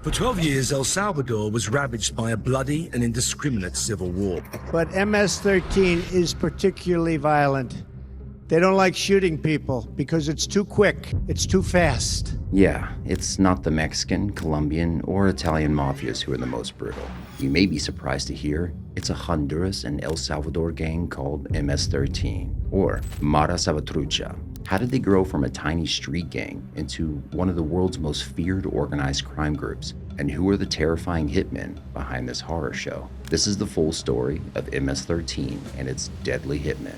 For 12 years, El Salvador was ravaged by a bloody and indiscriminate civil war. But MS-13 is particularly violent. They don't like shooting people because it's too quick, it's too fast. Yeah, it's not the Mexican, Colombian, or Italian mafias who are the most brutal. You may be surprised to hear it's a Honduras and El Salvador gang called MS13, or Mara Salvatrucha. How did they grow from a tiny street gang into one of the world's most feared organized crime groups? And who are the terrifying hitmen behind this horror show? This is the full story of MS13 and its deadly hitmen.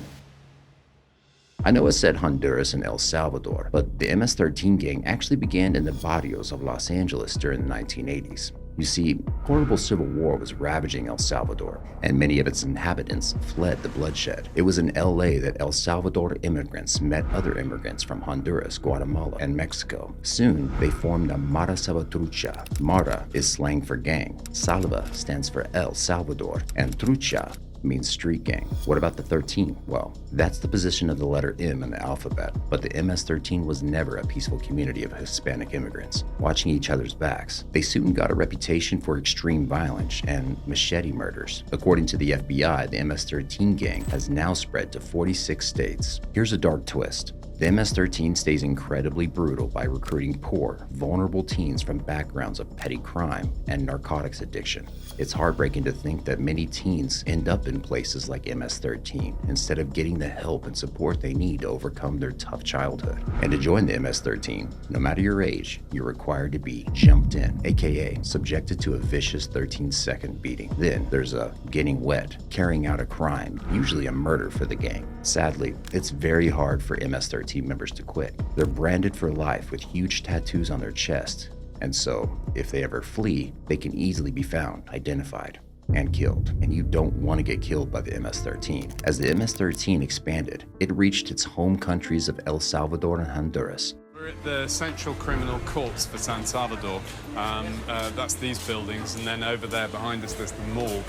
I know it said Honduras and El Salvador, but the MS13 gang actually began in the barrios of Los Angeles during the 1980s. You see, horrible civil war was ravaging El Salvador, and many of its inhabitants fled the bloodshed. It was in LA that El Salvador immigrants met other immigrants from Honduras, Guatemala, and Mexico. Soon, they formed a Mara Salvatrucha. Mara is slang for gang. Salva stands for El Salvador, and Trucha means street gang. What about the 13? Well, that's the position of the letter M in the alphabet, but the MS-13 was never a peaceful community of Hispanic immigrants, watching each other's backs. They soon got a reputation for extreme violence and machete murders. According to the FBI, the MS-13 gang has now spread to 46 states. Here's a dark twist. The MS-13 stays incredibly brutal by recruiting poor, vulnerable teens from backgrounds of petty crime and narcotics addiction. It's heartbreaking to think that many teens end up in places like MS-13 instead of getting the help and support they need to overcome their tough childhood. And to join the MS-13, no matter your age, you're required to be jumped in, aka subjected to a vicious 13-second beating. Then there's a getting wet, carrying out a crime, usually a murder for the gang. Sadly, it's very hard for MS-13 members to quit. They're branded for life with huge tattoos on their chest, and so if they ever flee, they can easily be found, identified, and killed. And you don't want to get killed by the MS-13. As the MS-13 expanded, it reached its home countries of El Salvador and Honduras. We're at the Central Criminal Courts for San Salvador. That's these buildings, and then over there behind us there's the morgue.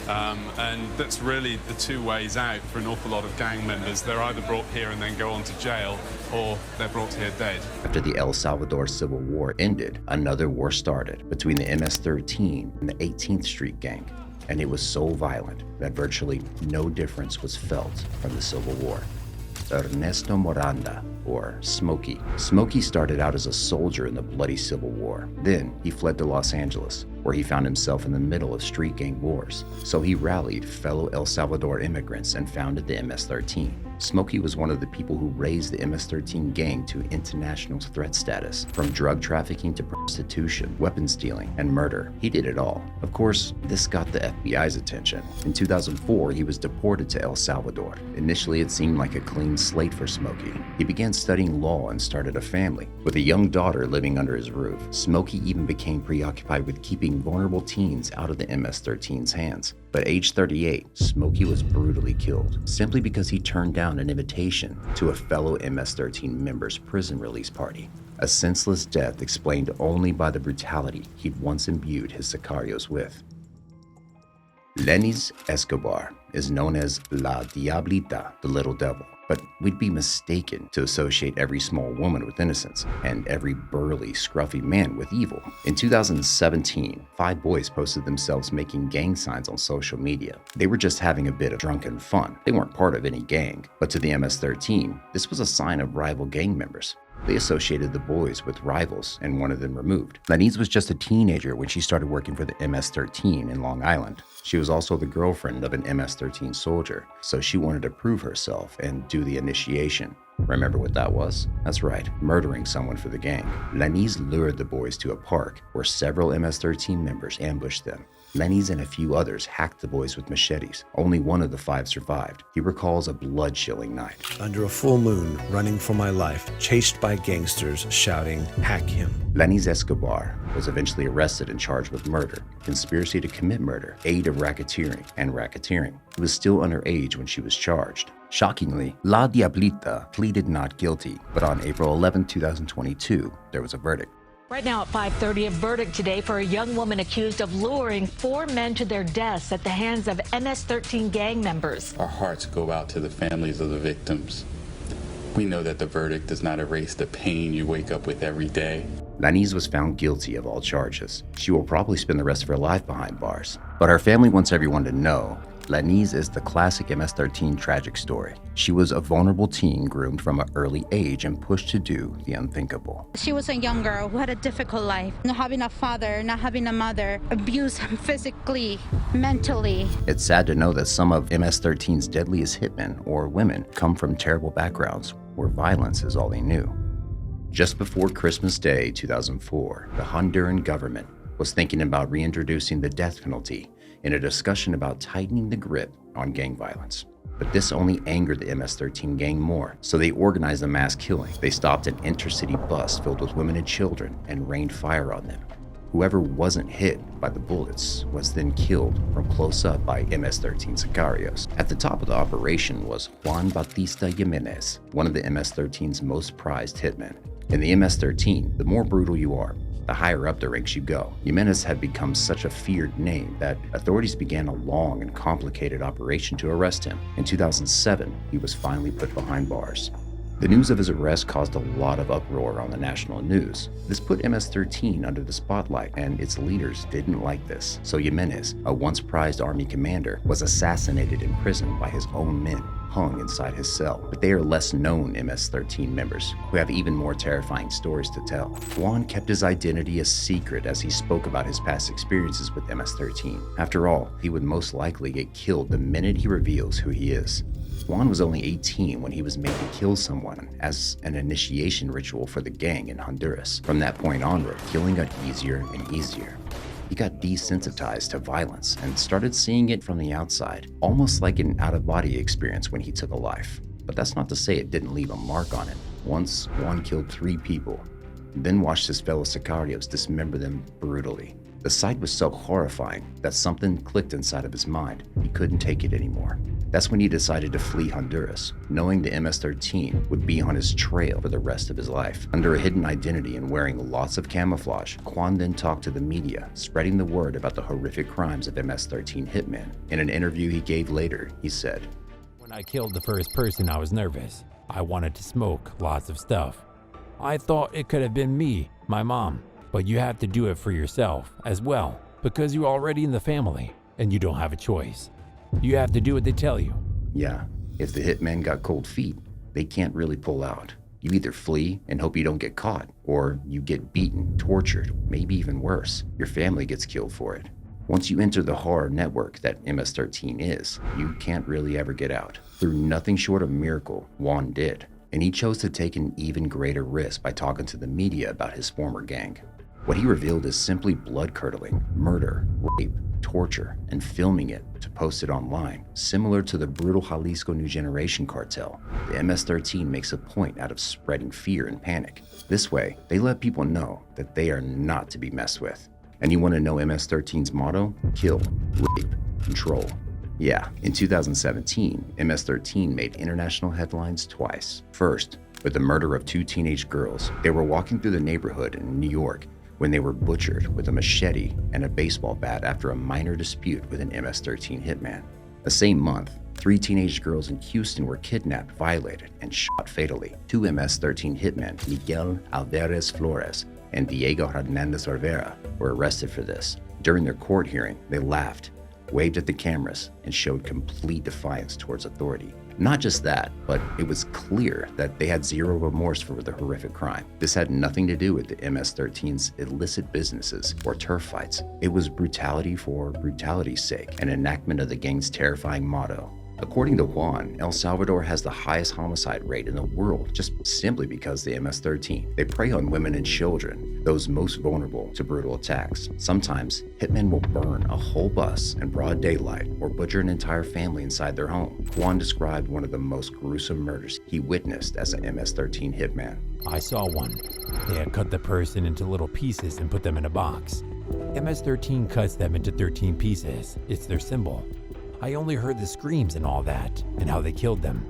And that's really the two ways out for an awful lot of gang members. They're either brought here and then go on to jail, or they're brought here dead. After the El Salvador Civil War ended, another war started between the MS-13 and the 18th Street Gang. And it was so violent that virtually no difference was felt from the Civil War. Ernesto Miranda, or Smokey. Smokey started out as a soldier in the bloody Civil War. Then he fled to Los Angeles, where he found himself in the middle of street gang wars. So he rallied fellow El Salvador immigrants and founded the MS-13. Smokey was one of the people who raised the MS-13 gang to international threat status, from drug trafficking to prostitution, weapons stealing, and murder. He did it all. Of course, this got the FBI's attention. In 2004, he was deported to El Salvador. Initially, it seemed like a clean slate for Smokey. He began studying law and started a family, with a young daughter living under his roof. Smokey even became preoccupied with keeping vulnerable teens out of the MS-13's hands. But age 38, Smokey was brutally killed, simply because he turned down an invitation to a fellow MS-13 member's prison release party. A senseless death explained only by the brutality he'd once imbued his sicarios with. Lenis Escobar is known as La Diablita, the Little Devil. But we'd be mistaken to associate every small woman with innocence and every burly, scruffy man with evil. In 2017, 5 boys posted themselves making gang signs on social media. They were just having a bit of drunken fun. They weren't part of any gang. But to the MS-13, this was a sign of rival gang members. They associated the boys with rivals and wanted them removed. Lenis was just a teenager when she started working for the MS-13 in Long Island. She was also the girlfriend of an MS-13 soldier, so she wanted to prove herself and do the initiation. Remember what that was? That's right, murdering someone for the gang. Lenis lured the boys to a park where several MS-13 members ambushed them. Lenis and a few others hacked the boys with machetes. Only one of the 5 survived. He recalls a blood-chilling night. Under a full moon, running for my life, chased by gangsters shouting, "Hack him." Lenis Escobar was eventually arrested and charged with murder, conspiracy to commit murder, aid of racketeering, and racketeering. He was still underage when she was charged. Shockingly, La Diablita pleaded not guilty, but on April 11, 2022, there was a verdict. Right now at 5:30, a verdict today for a young woman accused of luring 4 men to their deaths at the hands of MS-13 gang members. Our hearts go out to the families of the victims. We know that the verdict does not erase the pain you wake up with every day. Lanise was found guilty of all charges. She will probably spend the rest of her life behind bars. But her family wants everyone to know Lanise is the classic MS-13 tragic story. She was a vulnerable teen groomed from an early age and pushed to do the unthinkable. She was a young girl who had a difficult life, not having a father, not having a mother, abused physically, mentally. It's sad to know that some of MS-13's deadliest hitmen, or women, come from terrible backgrounds where violence is all they knew. Just before Christmas Day 2004, the Honduran government was thinking about reintroducing the death penalty in a discussion about tightening the grip on gang violence. But this only angered the MS-13 gang more, so they organized a mass killing. They stopped an intercity bus filled with women and children and rained fire on them. Whoever wasn't hit by the bullets was then killed from close up by MS-13 sicarios. At the top of the operation was Juan Bautista Jimenez, one of the MS-13's most prized hitmen. In the MS-13, the more brutal you are, the higher up the ranks you go. Jimenez had become such a feared name that authorities began a long and complicated operation to arrest him. In 2007, he was finally put behind bars. The news of his arrest caused a lot of uproar on the national news. This put MS-13 under the spotlight, and its leaders didn't like this. So Jimenez, a once prized army commander, was assassinated in prison by his own men, hung inside his cell. But they are less known MS-13 members who have even more terrifying stories to tell. Juan kept his identity a secret as he spoke about his past experiences with MS-13. After all, he would most likely get killed the minute he reveals who he is. Juan was only 18 when he was made to kill someone as an initiation ritual for the gang in Honduras. From that point onward, killing got easier and easier. He got desensitized to violence and started seeing it from the outside, almost like an out-of-body experience when he took a life. But that's not to say it didn't leave a mark on him. Once, Juan killed 3 people, then watched his fellow sicarios dismember them brutally. The sight was so horrifying that something clicked inside of his mind. He couldn't take it anymore. That's when he decided to flee Honduras, knowing the MS-13 would be on his trail for the rest of his life. Under a hidden identity and wearing lots of camouflage, Juan then talked to the media, spreading the word about the horrific crimes of MS-13 hitmen. In an interview he gave later, he said, "When I killed the first person, I was nervous. I wanted to smoke lots of stuff. I thought it could have been me, my mom. But you have to do it for yourself as well, because you're already in the family and you don't have a choice. You have to do what they tell you." Yeah, if the hitmen got cold feet, they can't really pull out. You either flee and hope you don't get caught, or you get beaten, tortured, maybe even worse. Your family gets killed for it. Once you enter the horror network that MS-13 is, you can't really ever get out. Through nothing short of miracle, Juan did. And he chose to take an even greater risk by talking to the media about his former gang. What he revealed is simply blood-curdling, murder, rape, torture, and filming it to post it online. Similar to the brutal Jalisco New Generation cartel, the MS-13 makes a point out of spreading fear and panic. This way, they let people know that they are not to be messed with. And you want to know MS-13's motto? Kill, rape, control. Yeah, in 2017, MS-13 made international headlines twice. First, with the murder of 2 teenage girls. They were walking through the neighborhood in New York when they were butchered with a machete and a baseball bat after a minor dispute with an MS-13 hitman. The same month, 3 teenage girls in Houston were kidnapped, violated, and shot fatally. 2 MS-13 hitmen, Miguel Alvarez Flores and Diego Hernandez Rivera, were arrested for this. During their court hearing, they laughed, waved at the cameras, and showed complete defiance towards authority. Not just that, but it was clear that they had zero remorse for the horrific crime. This had nothing to do with the MS-13's illicit businesses or turf fights. It was brutality for brutality's sake, an enactment of the gang's terrifying motto. According to Juan, El Salvador has the highest homicide rate in the world just simply because the MS-13. They prey on women and children, those most vulnerable to brutal attacks. Sometimes, hitmen will burn a whole bus in broad daylight or butcher an entire family inside their home. Juan described one of the most gruesome murders he witnessed as an MS-13 hitman. "I saw one. They had cut the person into little pieces and put them in a box. MS-13 cuts them into 13 pieces. It's their symbol. I only heard the screams and all that, and how they killed them.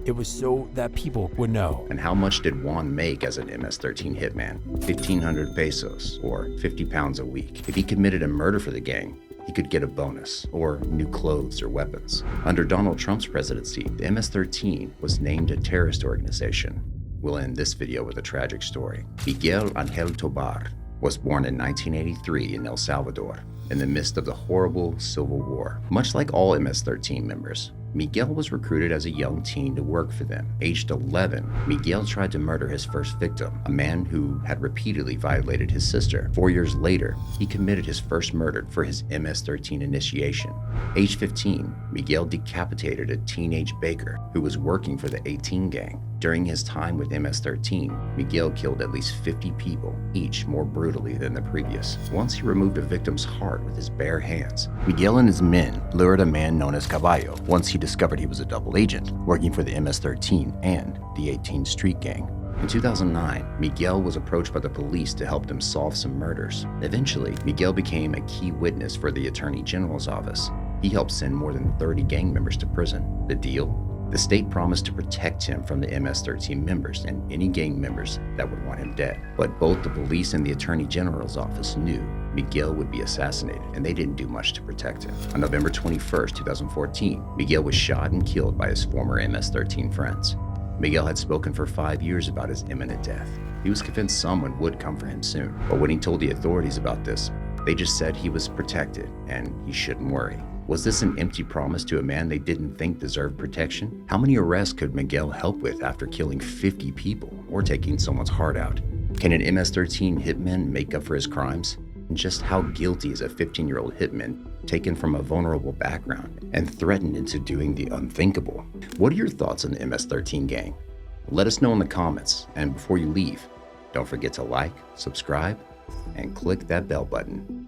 It was so that people would know." And how much did Juan make as an MS-13 hitman? 1,500 pesos, or 50 pounds a week. If he committed a murder for the gang, he could get a bonus, or new clothes or weapons. Under Donald Trump's presidency, the MS-13 was named a terrorist organization. We'll end this video with a tragic story. Miguel Angel Tobar was born in 1983 in El Salvador, in the midst of the horrible Civil War. Much like all MS-13 members, Miguel was recruited as a young teen to work for them. Aged 11, Miguel tried to murder his first victim, a man who had repeatedly violated his sister. 4 years later, he committed his first murder for his MS-13 initiation. Aged 15, Miguel decapitated a teenage baker who was working for the 18 gang. During his time with MS-13, Miguel killed at least 50 people, each more brutally than the previous. Once he removed a victim's heart with his bare hands. Miguel and his men lured a man known as Caballo once he discovered he was a double agent, working for the MS-13 and the 18 Street Gang. In 2009, Miguel was approached by the police to help them solve some murders. Eventually, Miguel became a key witness for the Attorney General's office. He helped send more than 30 gang members to prison. The deal? The state promised to protect him from the MS-13 members and any gang members that would want him dead. But both the police and the Attorney General's office knew Miguel would be assassinated, and they didn't do much to protect him. On November 21st, 2014, Miguel was shot and killed by his former MS-13 friends. Miguel had spoken for 5 years about his imminent death. He was convinced someone would come for him soon. But when he told the authorities about this, they just said he was protected and he shouldn't worry. Was this an empty promise to a man they didn't think deserved protection? How many arrests could Miguel help with after killing 50 people or taking someone's heart out? Can an MS-13 hitman make up for his crimes? And just how guilty is a 15-year-old hitman taken from a vulnerable background and threatened into doing the unthinkable? What are your thoughts on the MS-13 gang? Let us know in the comments, and before you leave, don't forget to like, subscribe, and click that bell button.